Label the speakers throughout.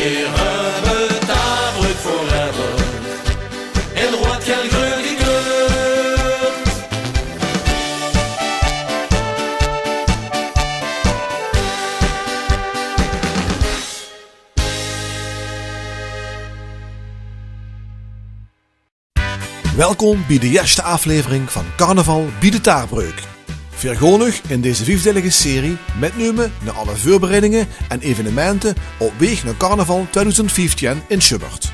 Speaker 1: Heere Taarbrug forever. En wat geen greur die kleurt.
Speaker 2: Welkom bij de eerste aflevering van Carnaval bij de Taarbreuk. Vergonig in deze vijfdelige serie metnemen naar alle voorbereidingen en evenementen op weg naar Carnaval 2015 in Schubbert.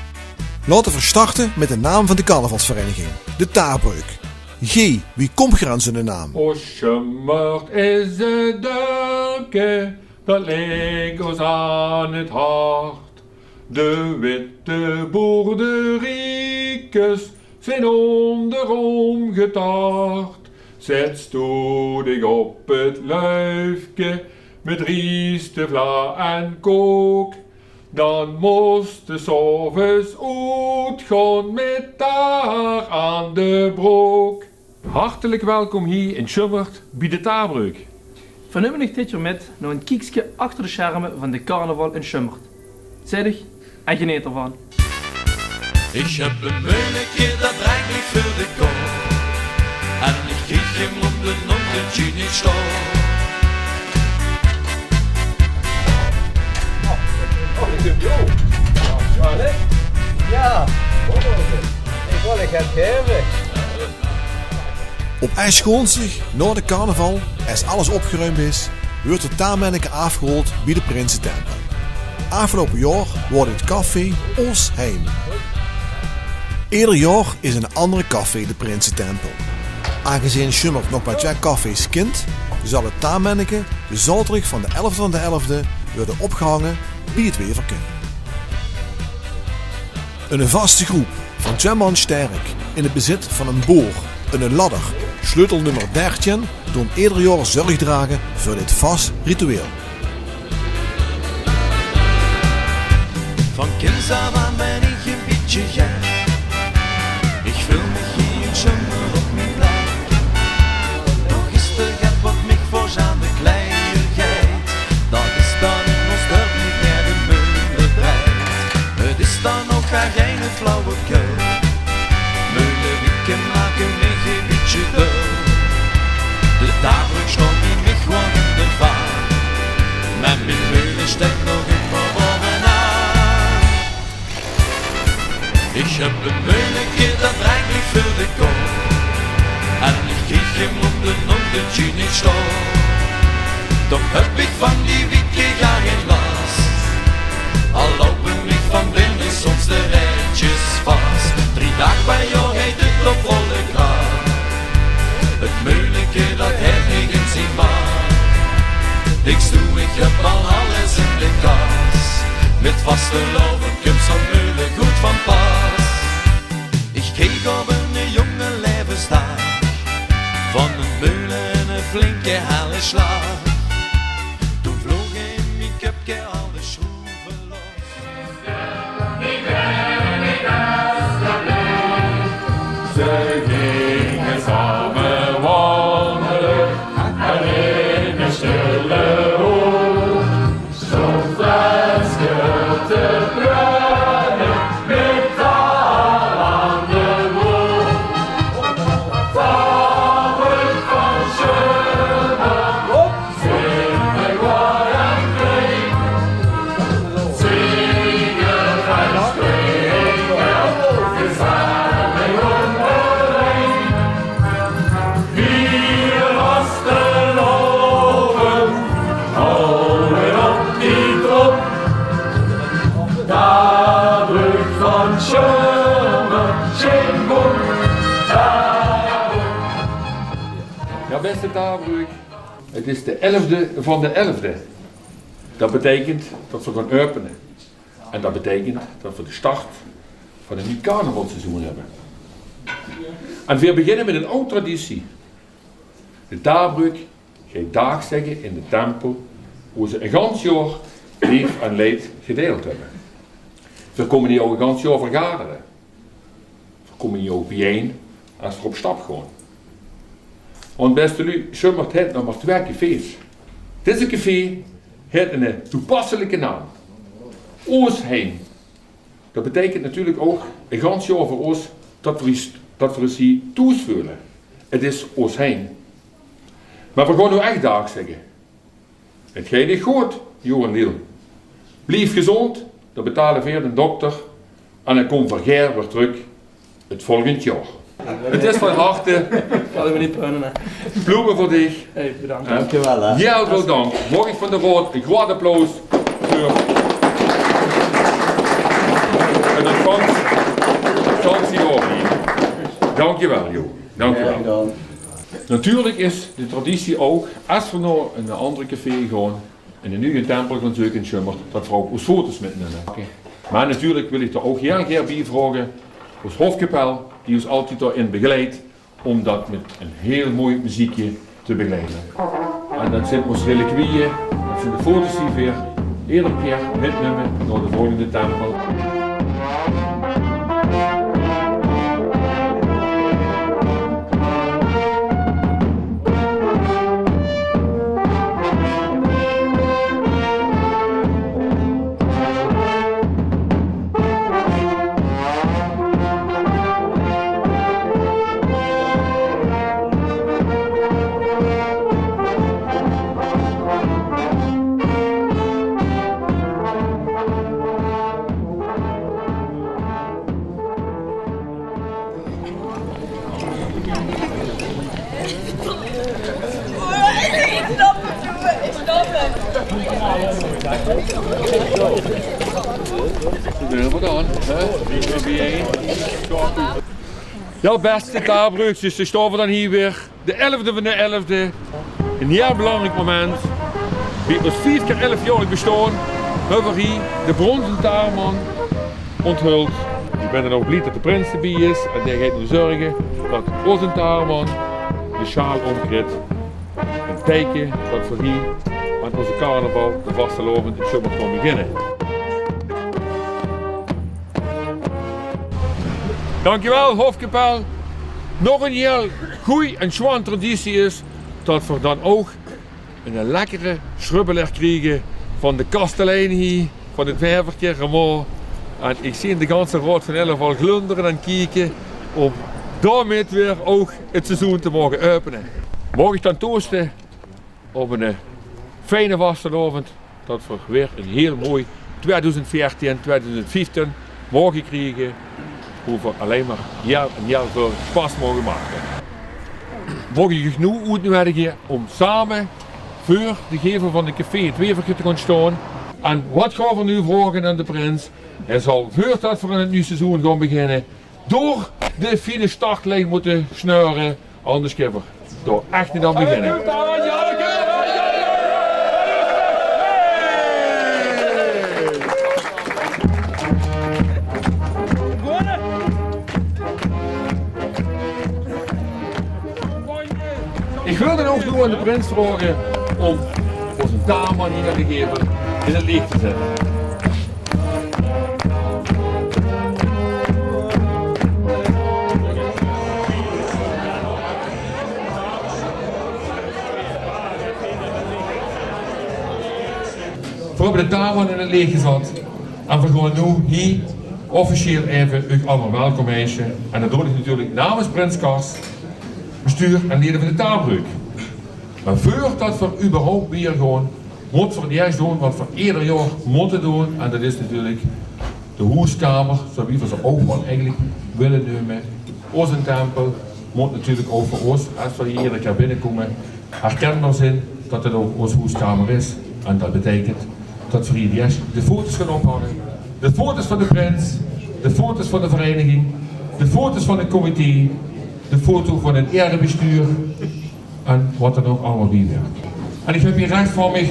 Speaker 2: Laten we starten met de naam van de carnavalsvereniging, de Taarbreuk. G, wie komt er aan zijn naam?
Speaker 3: O Schubbert is het dorpje, dat ligt ons aan het hart. De witte boerderiekes zijn onderom getart. Zet stoedig op het luifje met rieste, vla en kook. Dan moest de s'avonds uitgaan met daar aan de broek. Hartelijk welkom hier in Schubbert bij de Taarbreuk.
Speaker 4: Vanmiddag ik dit jaar met naar een kiekje achter de schermen van de carnaval in Schubbert. Zeg en geniet ervan.
Speaker 1: Ik heb een meuletje dat eigenlijk voor de kop. En ik krieg hem op de nonnetje niet stop.
Speaker 5: Ja, ik wil het hebben.
Speaker 2: Op IJsgoonsig, na de carnaval, als alles opgeruimd is, wordt het taarmanneke afgerold bij de Prinsentempel. Afgelopen jaar wordt het café ons heim. Ieder jaar is een andere café de Prinsentempel. Aangezien Schubbert nog maar 2 cafés kent, zal het taarmanneke de zaterdag van de 11e van de 11e worden opgehangen bij het weverken. Een vaste groep van 2 man sterk in het bezit van een boor en een ladder, sleutel nummer 13, doen ieder jaar zorg dragen voor dit vast ritueel.
Speaker 1: Van kinds af aan ben ik een beetje gek. Ik voel me hier in Schubbert op mijn plek. Nog is er gaat wat mij voor aan de kleiergeit. Dat is dan in ons dorp niet meer de meulenbreid. Het is dan ook geen flauwekul. Meulenwieken maken mij een beetje dul. De Taarbreuk stond die mij gewoon in de vaart. Met mijn meulen steekt nog in van bovenaan. Ik heb een meuletje dat eigenlijk voor de kop. En ik krieg hem op de nonnetje niet stop. Toch heb ik van die wieken ja geen last. Al lopen ik van binnen soms de rijtjes vast. 3 dagen per jaar heet het op volle kracht. Het meuletje dat heeft niet in zijn maag. Ik stoe, ik heb al alles in de kas. Met vaste loven komt zo'n meulen goed van pas. Ik keek op een jonge levensdag. Van een meulen en een flinke helle slag. Toen vloog in mijn kupje al de schroeven los.
Speaker 3: Ze gingen samen wandelen en in een stille hoek stond flesje te bruinen met taal aan de broek. Taarbreuk van Schubbert, zing mij waar en kling. Zingen en springen, gezellig onderling. Vier vaste loven, houden op die trop. Taarbreuk van Schubbert, zing goed, Taarbreuk. Ja, beste Taarbreuk, het is de 11e van de 11e. Dat betekent dat we gaan openen. En dat betekent dat we de start van een nieuw carnavalseizoen hebben. En we beginnen met een oude traditie. De Taarbreuk gaat dag zeggen in de tempel hoe ze een gans jaar lief en leed gedeeld hebben. We komen hier ook een gans jaar vergaderen. We komen hier ook bijeen als we op stap gaan. Want beste lu, Schubbert heeft nog maar 2 cafés. Deze café heeft een toepasselijke naam. Oosheim. Dat betekent natuurlijk ook een gans jaar voor ons dat we ons hier thuis voelen. Het is Oosheim. Maar we gaan nu echt dag zeggen. Het gaat niet goed, Johan Liel. Blijf gezond, dan betalen weer de dokter en dan komt Vergeer weer terug het volgend jaar. Het is van harte.
Speaker 4: Hadden we niet punnen, hè.
Speaker 3: Bloemen voor dich.
Speaker 4: Hey, bedankt.
Speaker 5: Dankjewel hè.
Speaker 3: Heel veel dank. Morgen van de Rood, een groot applaus voor het ontvangst die overnemen. Dankjewel, Jo. Dankjewel. Natuurlijk is de traditie ook, als we naar een andere café gaan, in de nieuwe tempel gaan zoeken in Schummert, dat we ook ons foto's meenemen. Maar natuurlijk wil ik er ook heel graag bij vragen, ons hofkapel, die ons altijd daarin begeleidt, om dat met een heel mooi muziekje te begeleiden. En dat zijn onze reliquieën, dat zijn de foto's die we weer iedere keer meenemen naar de volgende tempel. Ja, beste Taarbrugsjes, dus staan we dan hier weer, de 11e van de 11e. Een heel belangrijk moment. Bij ons 4 keer 11-jarig bestaan, hebben we hier de bronzen Taarman onthuld. Ik ben er ook blij dat de prins erbij is en die gaat nu zorgen dat onze Taarman de sjaal omkrijgt. Een teken dat we hier aan onze carnaval, de vastelovend in Schummert gaan beginnen. Dankjewel, hofkapel. Nog een heel goeie en schone traditie is dat we dan ook een lekkere schrubbeler krijgen van de kastelein hier, van het wervertje, Ramon. En ik zie de ganse Raad van Elf al glunderen en kijken om daarmee weer ook het seizoen te mogen openen. Mag ik dan toosten op een fijne vastelovend dat we weer een heel mooi 2014, 2015 mogen krijgen. Hoe we alleen maar heel en heel veel pas mogen maken. Mogen je genoeg uitnodigen om samen voor de gever van de café het wevertje te gaan staan. En wat gaan we nu vragen aan de prins? Hij zal voordat we in het nieuwe seizoen gaan beginnen, door de file startlijn moeten sneuren. Anders kunnen we door echt niet aan beginnen. Ik wil dan ook nu aan de prins vragen om onze Taarman hier te geven in het licht te zetten. We hebben de Taarman in het licht gezet en we gaan nu hier officieel even u allemaal welkom heten. En dat doe ik natuurlijk namens Prins Kars, bestuur en leden van de Taarbrug. Maar voordat we überhaupt weer gaan, moeten we juist doen wat we ieder jaar moeten doen. En dat is natuurlijk de hoeskamer, zoals we ze ook wel eigenlijk willen nemen. Onze tempel moet natuurlijk ook voor ons, als we hier iedere keer binnenkomen, herkenbaar zijn dat het ook onze hoeskamer is. En dat betekent dat we hier juist de foto's gaan ophangen. De foto's van de prins, de foto's van de vereniging, de foto's van het comité, de foto van het erebestuur en wat er ook allemaal bij werkt. En ik heb hier rechts voor mij,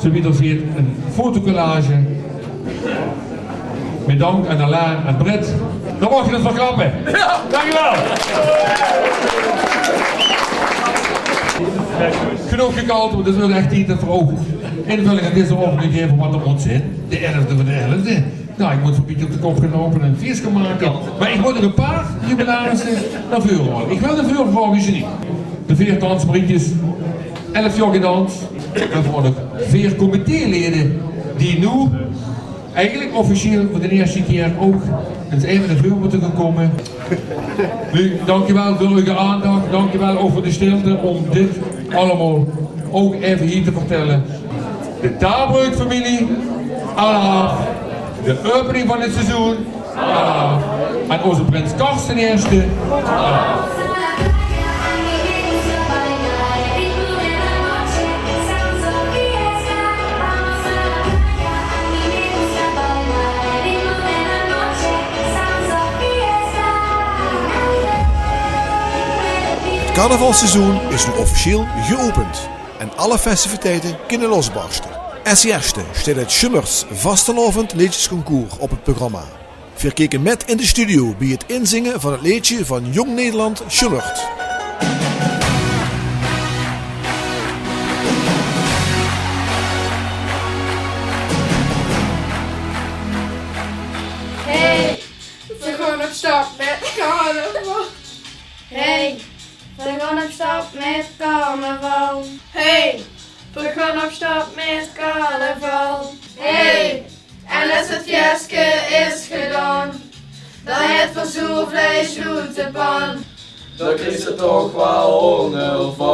Speaker 3: zoals je ziet, een fotocollage. Met dank aan Alain en Britt. Dan mag je het verklappen. Ja. Dankjewel. Genoeg gekald, want het is wel echt niet te vroeg. Invulling aan deze oefening geven wat er moet zijn. De 11e van de 11e. Nou, ik moet een beetje op de kop gaan lopen en een feest gaan maken. Maar ik moet er een paar jubilarissen naar voren halen. Ik wil de vuurvragen niet. De 4 dansbriefjes, 11 jaar gedanst. En voor de 4 comitéleden die nu eigenlijk officieel voor de eerste keer ook eens even naar voren moeten komen. Nu, dankjewel voor uw aandacht, dankjewel ook voor de stilte om dit allemaal ook even hier te vertellen. De Taalbreuk-familie, Allah. De opening van het seizoen, Allah. En onze prins Karsten eerste, Allah.
Speaker 2: Het carnavalseizoen is nu officieel geopend en alle festiviteiten kunnen losbarsten. Als eerste staat het Schummerts vastelovend liedjesconcours op het programma. We kijken met in de studio bij het inzingen van het liedje van Jong Nederland Schummert.
Speaker 6: Hey, we gaan op stap met carnaval. Hey, we gaan op stap met carnaval. Hey, we gaan op stap met carnaval. Hey, en als het fiasco is gedaan, dan het verzoekvlees doet de pan.
Speaker 1: Daar is er toch wel honger van.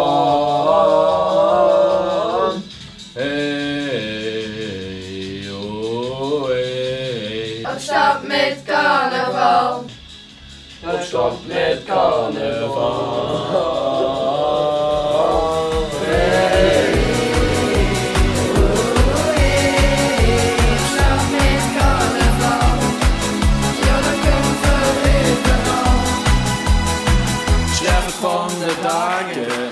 Speaker 1: Hey, oh hey.
Speaker 6: Op stap met carnaval.
Speaker 1: Op stap met carnaval. Van de dagen.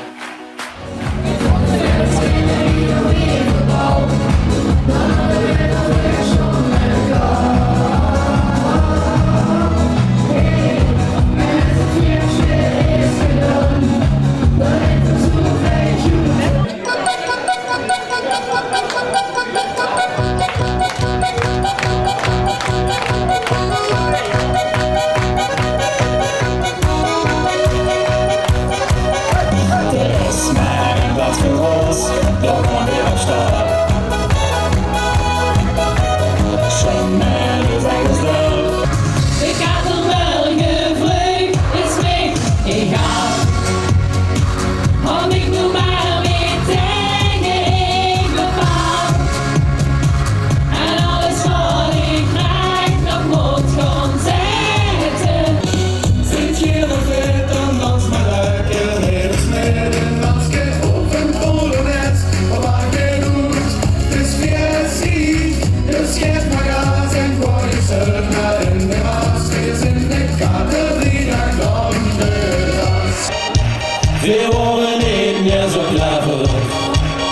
Speaker 1: We worden niet meer zo clever,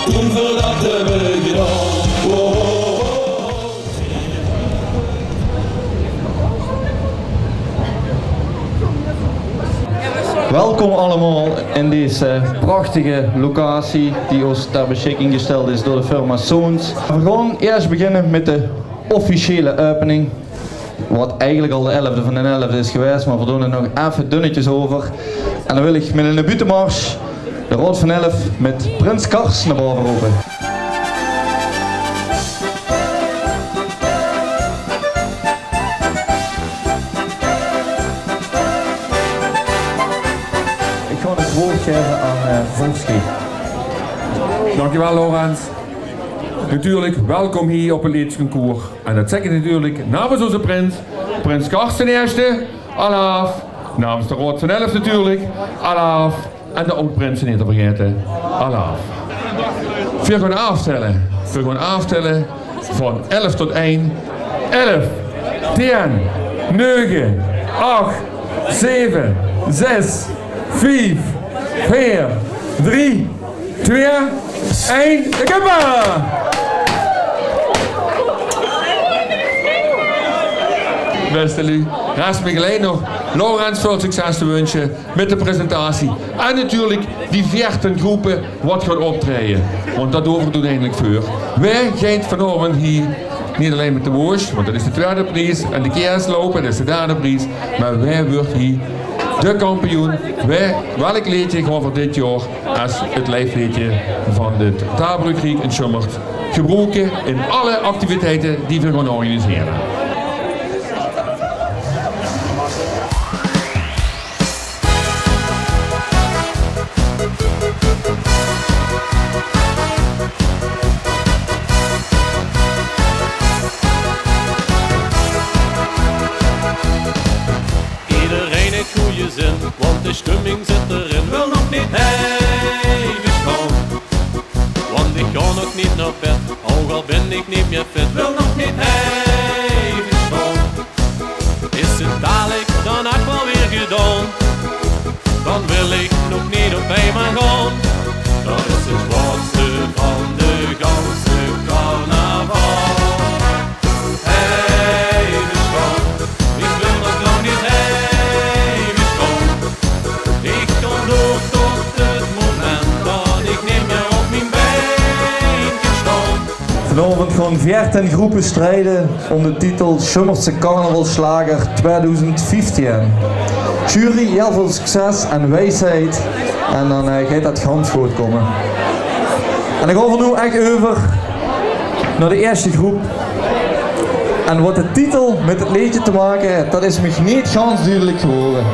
Speaker 1: toen we dat hebben gedaan.
Speaker 7: Welkom allemaal in deze prachtige locatie die ons ter beschikking gesteld is door de firma Soons. We gaan eerst beginnen met de officiële opening. Wat eigenlijk al de 11e van de 11e is geweest, maar we doen er nog even dunnetjes over. En dan wil ik met een butenmars de Rood van 11 met Prins Karsten naar boven roepen. Ik ga het woord geven aan Volski.
Speaker 3: Dankjewel Laurens. Natuurlijk, welkom hier op het liedjesconcours. En dat zeg ik natuurlijk namens onze prins, Prins Karsten eerste, Allah. Namens de Rood van 11 natuurlijk, Allah. En de oud-prinsen niet te vergeten, Allah. We gaan aftellen. We gaan aftellen van 11 tot 1. 11, 10, 9, 8, 7, 6, 5, 4, 3, 2, 1. Ik heb maar! Beste Lu, rest me gelijk nog Laurens veel succes te wensen met de presentatie. En natuurlijk die 14 groepen wat gaan optreden. Want dat doet eindelijk voor. Wij gaan vanavond hier niet alleen met de woers, want dat is de tweede prijs. En de kerstlopen, dat is de derde prijs. Maar wij worden hier de kampioen. Welk liedje gaan we dit jaar als het lijfliedje van de Taalbreuk in Schummert gebruiken in alle activiteiten die we gaan organiseren.
Speaker 8: Iedereen heeft goede zin, want de stemming zit erin. Wil nog niet even gaan, want ik ga nog niet naar bed, ook al ben ik niet meer fit. Wil nog niet even gaan, is het dadelijk dan ook wel weer gedaan, dan wil ik nog niet op eenmaal gaan. Dat is het warmste van de ganse carnaval. Even gaan, ik wil nog lang niet even gaan. Ik kan door tot het moment dat ik niet meer op mijn been kan staan.
Speaker 7: Vanavond gaan 14 groepen strijden om de titel Schummertse Carnavalslager 2015. Jury, heel veel succes en wijsheid en dan gaat dat ganz goed komen. En dan gaan we nu echt over naar de eerste groep. En wat de titel met het liedje te maken heeft, dat is me niet ganz duidelijk geworden.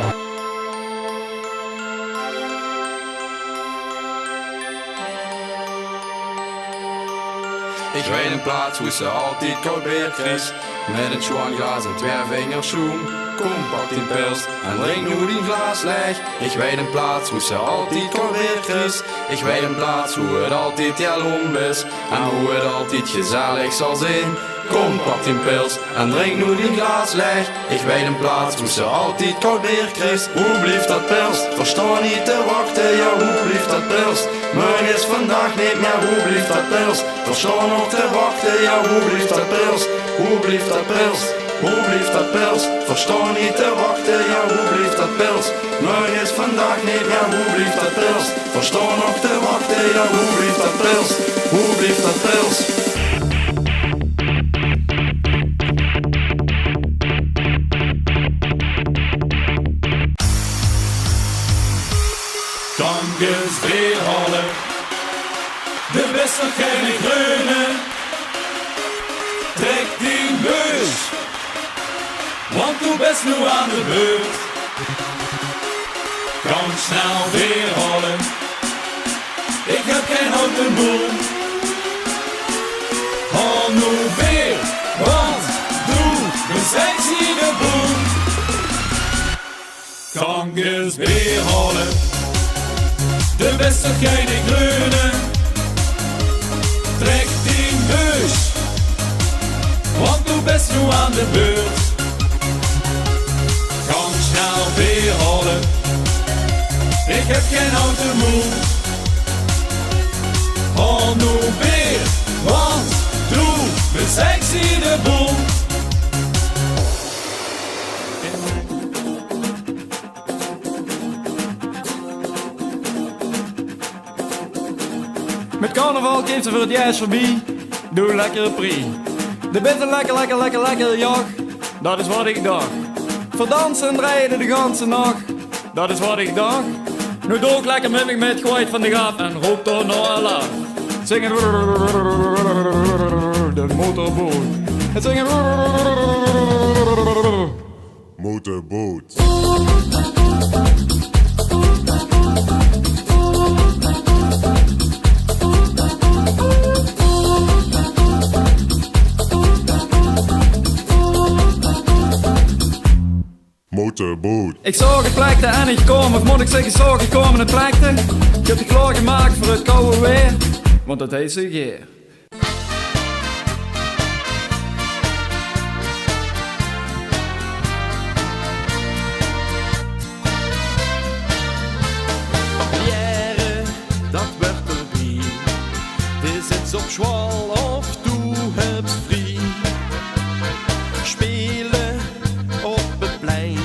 Speaker 1: Ik weet een plaats hoe ze altijd koud beerkries. Met een zwaanglas en 2 vingers zoen. Kom, pak die pils en drink nu die glas leeg. Ik weet een plaats hoe ze altijd koud beerkries. Ik weet een plaats hoe het altijd jaloem is. En hoe het altijd gezellig zal zijn. Kom, pak die pils en drink nu die glas leeg. Ik weet een plaats hoe ze altijd koud beerkries. Hoe blieft dat pils? Versta niet te wachten, ja hoe blieft dat pils? Morgen is vandaag niet meer, hoe blieft dat pils? Versta nog te wachten, ja hoe blieft dat pils? Hoe blieft dat pils? Hoe blieft dat pils? Versta niet te wachten, ja hoe blieft dat pils? Morgen is vandaag niet meer, hoe blieft dat pils? Versta nog te wachten, ja hoe blieft dat pils? Hoe blieft dat pils?
Speaker 8: Kankens weerhalen, de beste geen greunen. Trek die bus, want du best nu aan de beurt. Kan snel weerhalen, ik heb geen houten boel. Haal nu weer, want doe de sexy de boel. Kankens weerhalen, de beste geen greunen. Trek die bus, want du best nu aan de beurt. Kan snel weerhalen, ik heb geen houten moe. Haal nu weer, want doe de sexy de boel.
Speaker 9: Met carnaval geeft ze voor het juist voorbij. Doe lekkere prie. De bitte lekker jag. Dat is wat ik dacht. Voor dansen en rijden de ganse nacht. Dat is wat ik dacht. Nu doe ik lekker met me met gooit van de gaaf en roep door naar Allah. Zingen de motorboot. Het zingen
Speaker 10: motorboot. Motorboot.
Speaker 9: Ik zag het plekte en ik kom, of moet ik zeggen zag ik kom en het plekte. Ik heb de klaar gemaakt voor het koude weer, want dat heet ze geer.
Speaker 8: Jaren, dat werd erbij. Het is iets op schwal of toe hebt vrij. Spelen op het plein,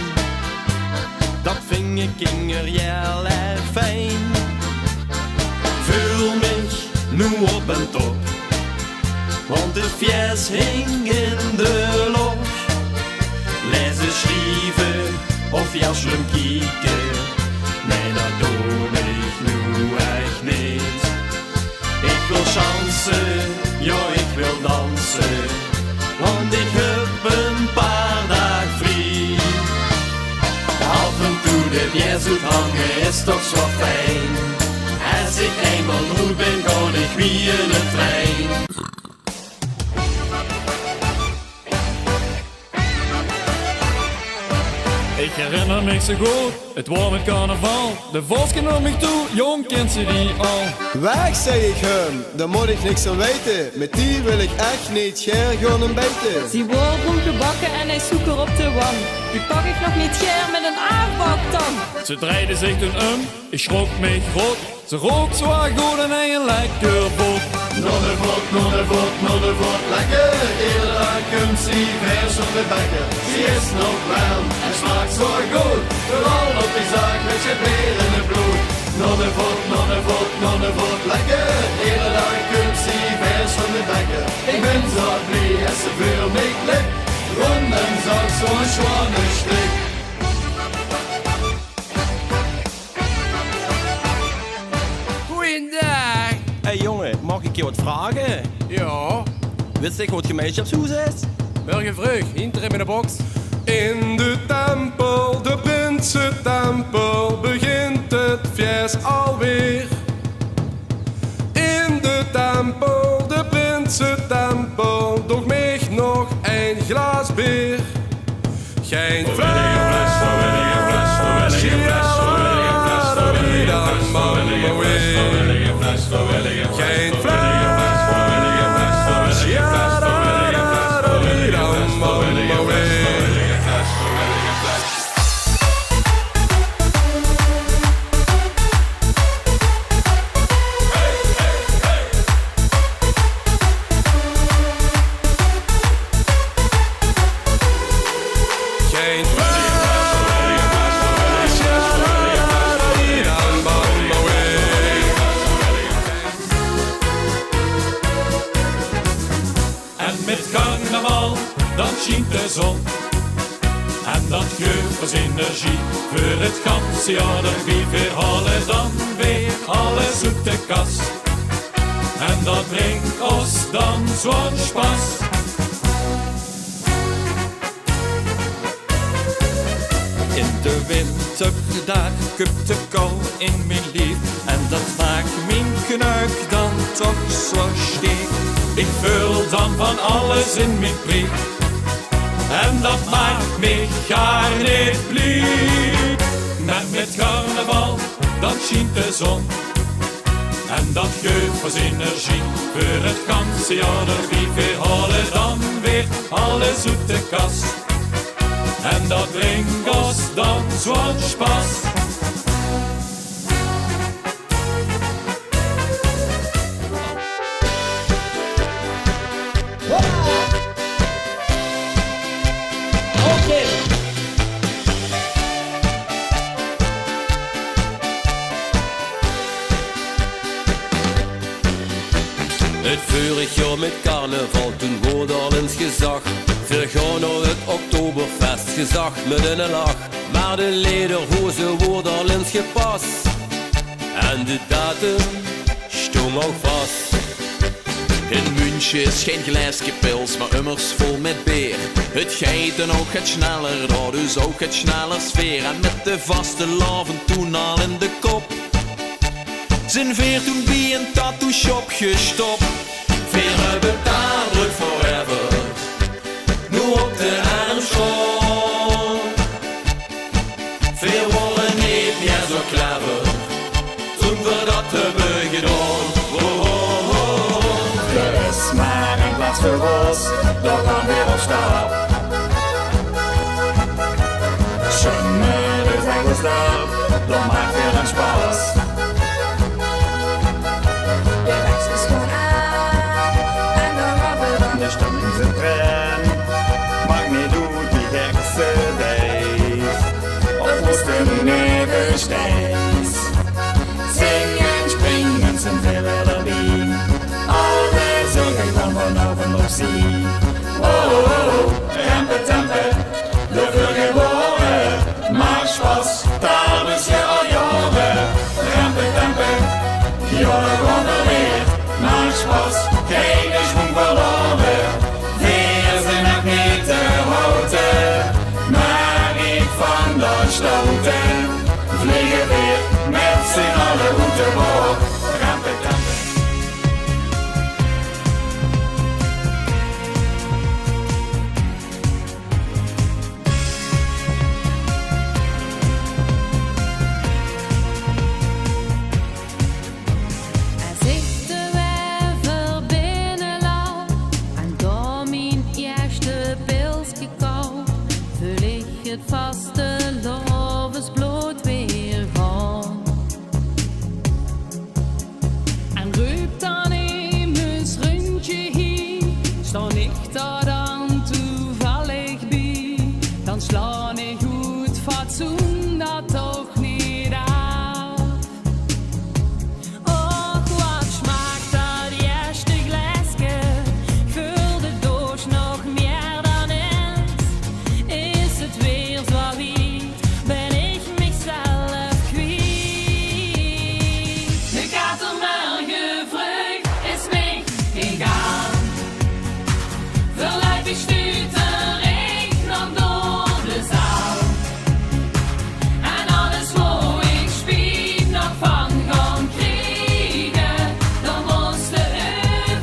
Speaker 8: dat vind ik kinger heel erg fijn. Vul mich nu op en top, want de fjes hing in de loch. Lezen, schrijven of jassen kieken, nee dat doe ik nu echt niet. Ik wil chansen, ja is toch zo fijn. Als ik eenmaal moe ben, ga ik wie in de trein.
Speaker 9: Ik herinner me zo goed, het was met carnaval. De Voske nam me toe, jong kent ze die al.
Speaker 5: Weg, zeg ik hem, daar moet ik niks aan weten. Met die wil ik echt niet scher gaan en bijten.
Speaker 11: Die wordt gebakken en hij zoekt er op de wand. Die pak ik nog niet scher met een aardbak dan.
Speaker 9: Ze draaide zich toen ik schrok me groot. Ze rook zwaar goed en hij een lekker bot.
Speaker 8: Nonnevot, lekker. Iedere dag komt ze vers op de bekken. Ze is nog warm en smaakt zo goed. Vooral op die zaak met je beer in het bloed. Nonnevot, lekker. Iedere dag komt ze vers op de bekken. Ik ben zo blij als ze voor mij klikt. Rond en zag zo'n schwane stik.
Speaker 5: Goeiedag.
Speaker 12: Hey jongen, mag ik je wat vragen?
Speaker 5: Ja,
Speaker 12: Wist ik wat gemeenschapshuis is?
Speaker 5: welke vraag? Hinter in de box.
Speaker 13: In de tempel, de Prinse tempel, begint het feest alweer. In de tempel, de Prinse tempel, doch mij nog een glas bier. Geen fles, geen fles.
Speaker 8: Schijnt de zon en dat geeft ons energie voor het ganse jaar. Wie verhalen dan weer alles uit de kast en dat brengt ons dan zo'n spas. In de winter daar komt de kou in mijn lief en dat maakt mijn knuik dan toch zo steek. Ik vul dan van alles in mijn prik. En dat maakt me gaar niet blij. Met carnaval, dan schijnt de zon. En dat geeft ons energie voor het ganse jaar. Wie verhalen dan weer alles uit de kast. En dat brengt ons dan zo'n spas.
Speaker 12: Het vorig jaar met carnaval, toen wordt al eens gezag. Vergaan naar het Oktoberfest, gezag met een lach. Maar de lederhozen worden al eens gepast. En de datum stond ook vast.
Speaker 1: In München is geen glaasje pils, maar immers vol met beer. Het gaat dan ook het sneller, daar dus ook het sneller sfeer. En met de vaste laven toen al in de kop. Zijn veer toen bij een tattoo shop gestopt. Veren betalen forever, nu op de armschool. Veer worden niet meer zo clever, toen we dat hebben gedaan.
Speaker 9: Er is maar een plaats voor ons, daar gaan we op stap. Schöne, de zijn stap, dan maakt weer een spas. De stemming zit erin, maakt niet uit wie heksen wees. Of moesten even steeds zingen, springen, zijn veel erbij. Alles zo kijk dan vanavond op zien. Oh, oh, oh, rempe, tempe, de vergeboren. Maak spas, daar is je al jaren. Rempe, tempe, jaren gewoon weer. Maak spas, geen schwung verloren. Wir sind noch niet te houden, maar niet van de sloten. Vliegen weer
Speaker 1: boot, rempe, rempe.
Speaker 11: Als ik de wever binnenloop en door mijn eerste pilsje koop, vul ik het vaste lovensbloed weer gaan. En ruip dan in mijn rondje hier, sta ik daar dan toevallig bij, dan sla ik goed fatsoen dat toch niet af. Och, wat smaakt dat eerste glaasje, vul de doos nog meer dan eens. Is het weer zo wiet, ben ik mezelf kwijt. Ik had er maar gevraagd, is mij egal. Vooruit stuiter ik nog door de zaal. En alles wat ik spiet nog van gaan krijgen, dan moest de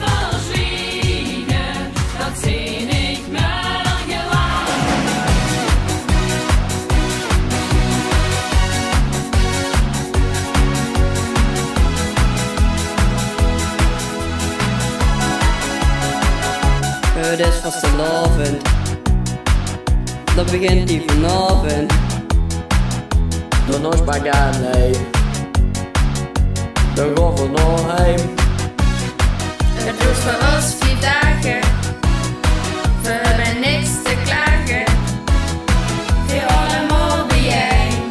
Speaker 11: overzwiegen. Dat zie ik maar gewoon.
Speaker 14: Het is vastelavond, dat begint die vanavond.
Speaker 15: Doe nog spaghetti, nee. Dan gaan we naar heim.
Speaker 6: Het duurt voor ons 4 dagen, we hebben niks te klagen. Weer allemaal bijeen,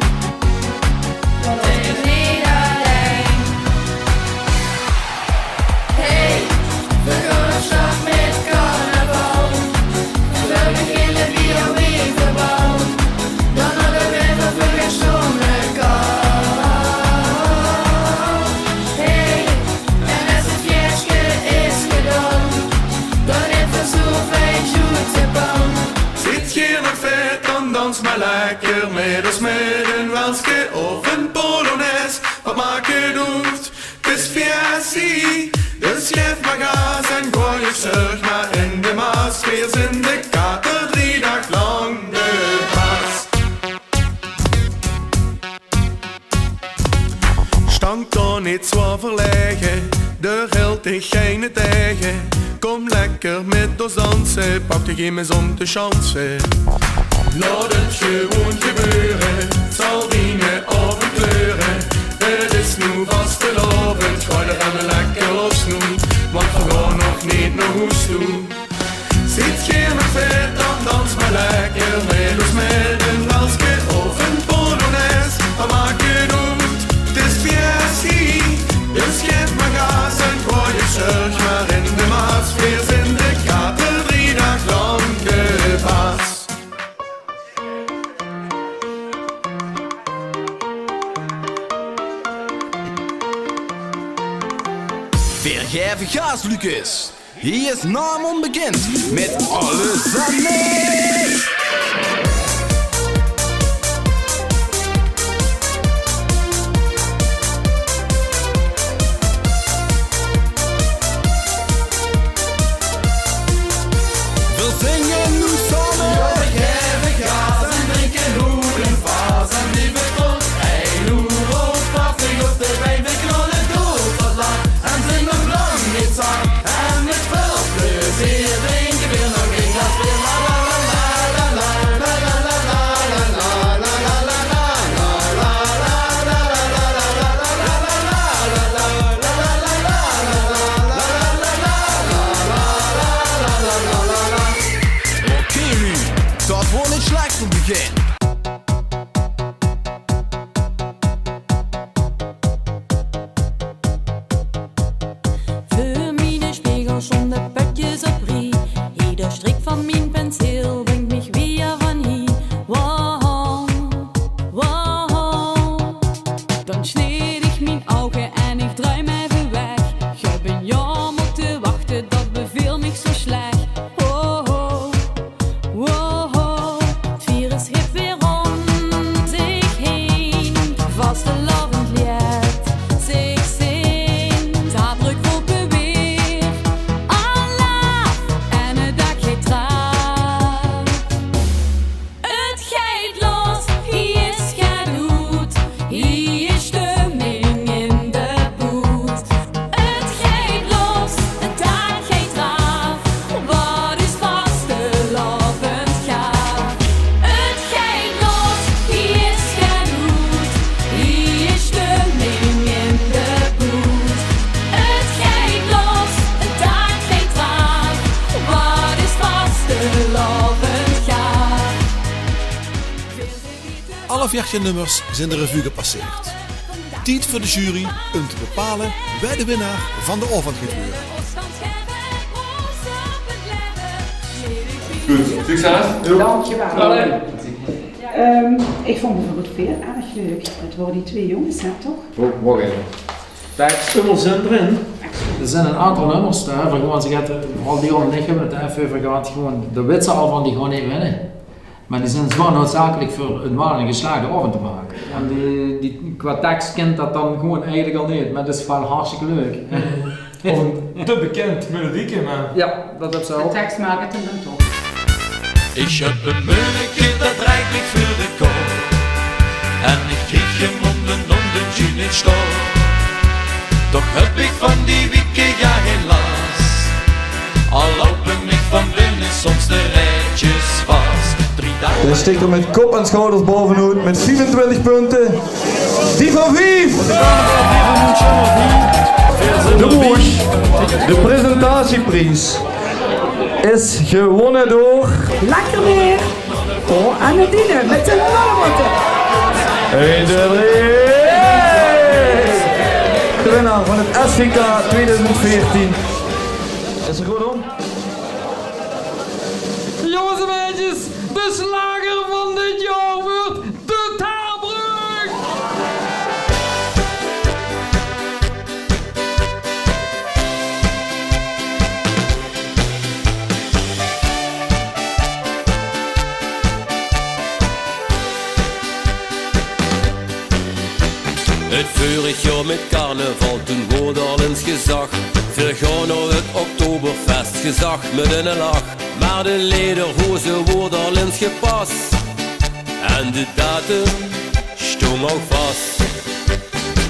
Speaker 6: want ik ben niet alleen. Hey, we gaan op stap met carnaval. We beginnen weer opnieuw verbouwen. Dan hadden we even vergestonden kou. Hey, en als het feestje is gedaan, dan even zo fijn goed te bouwen.
Speaker 13: Zit je nog vet, dan dans maar lekker met ons met een walsje of een polonaise. Wat maakt het uit? Het is fiassie. Dus geef maar gas en gooi je zorg maar in de maas. Weer in de kater 3 dagen lang de pas. Stank toch niet zo verlegen, de geld ik geen tegen. Kom lekker met ons dansen, pak de gimmers om de chance. Laat het gewoon gebeuren, het zal dienen op een kleuren. Het is nu vastelavond, gooi er even lekker los nu, want we gaan nog niet naar huis toe. Zit je nog vet, dan dans maar lekker met ons met een walsje of een polonaise. Wat maakt het uit? Het is fiassie. Dus geef maar gas en gooi je zorg maar in de maas. Weer in de kater 3 dagen lang de pas.
Speaker 16: Weer geven gas, Lucas. Hier is naam onbekend met alles aan mij. We zingen nu samen.
Speaker 1: Ja, we geven gas en drinken goede vaas en die beton. Hey, hoe op papi op de wijn, we knallen door wat lang en zijn nog lang niet zang. En met veel plezier drinken we nog een glas weer. La la la la la la la la la la la la la la la.
Speaker 16: Oké nu, dat wordt niet slecht voor het begin.
Speaker 11: Für meine Spiegel schon de putjes op rie. Jeder strik van mijn penseel brengt mich weer van hier. Wow, wow. Dan schneed ich mijn Augen en ik draai mij even weg. Ich hab een jaar moeten wachten, dat beviel mich so schlecht. Wow, wow. Het virus heeft weer
Speaker 2: alle 14 nummers zijn de revue gepasseerd. Tijd voor de jury om te bepalen wie de winnaar van de avond gaat worden.
Speaker 3: Goed, succes!
Speaker 17: Dankjewel. Ik vond bijvoorbeeld veel erg leuk. Het waren die twee jongens, hè, toch?
Speaker 3: Wacht even.
Speaker 18: Tekst, nummers zijn erin. Er zijn een aantal nummers, daar gewoon ze gaat al die al liggen met het even gaat gewoon de witsen al van die gewoon niet winnen. Maar die zijn zo noodzakelijk voor een ware geslaagde avond te maken. En die qua tekst kent dat dan gewoon eigenlijk al niet, maar dat is wel hartstikke leuk.
Speaker 9: Of een te bekend melodieke, maar...
Speaker 18: Ja, dat heb ze ook.
Speaker 17: De tekst maakt het hem dan toch.
Speaker 1: Ich hab ein Müllerchen, das treibt mich für den Kopf. Und ich krieg im Munden und den Gin nicht Stoff. Doch hab ich von die Wicke ja Lass. Erlaube mich von binnen, sonst der Rätjes fast.
Speaker 7: De sticker met kop en schouders bovenuit met 24 punten. Die van 5! De Bush, de presentatieprijs, is gewonnen door...
Speaker 17: Lekker weer! Voor Annedine met de Norberten.
Speaker 7: 1, 2, 3. De winnaar van het SVK 2014. Is er goed om?
Speaker 9: Jongens en meisjes, de slager van dit jaar wordt de Taarbrug!
Speaker 12: Het vorig jaar met carnaval, toen wordt al eens gezag. Vergaan naar het Oktoberfest, gezag met een lach. Maar de lederhozen worden al eens gepast. En de datum stond ook vast.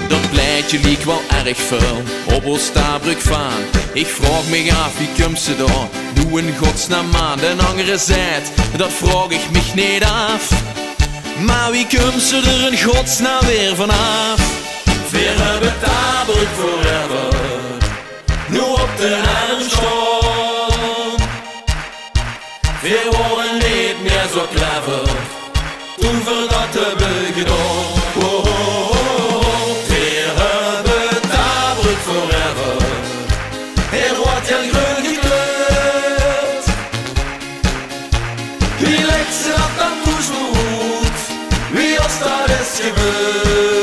Speaker 12: Dat pleitje liep wel erg veel op ons Taarbrug van. Ik vraag me af, wie komt ze daar? Doe in godsnaam aan de andere zijde, dat vraag ik me niet af. Maar wie komt ze er in godsnaam weer vanaf? We hebben Taarbrug forever, nu op de Armstrong. We worden niet meer zo clever, toen we dat hebben gedaan. Oh, oh, oh, oh. We hebben Taarbrug forever, en wordt heel groen gekleurd. Wie legt ze dat dan toesloot, wie als dat is gebeurd?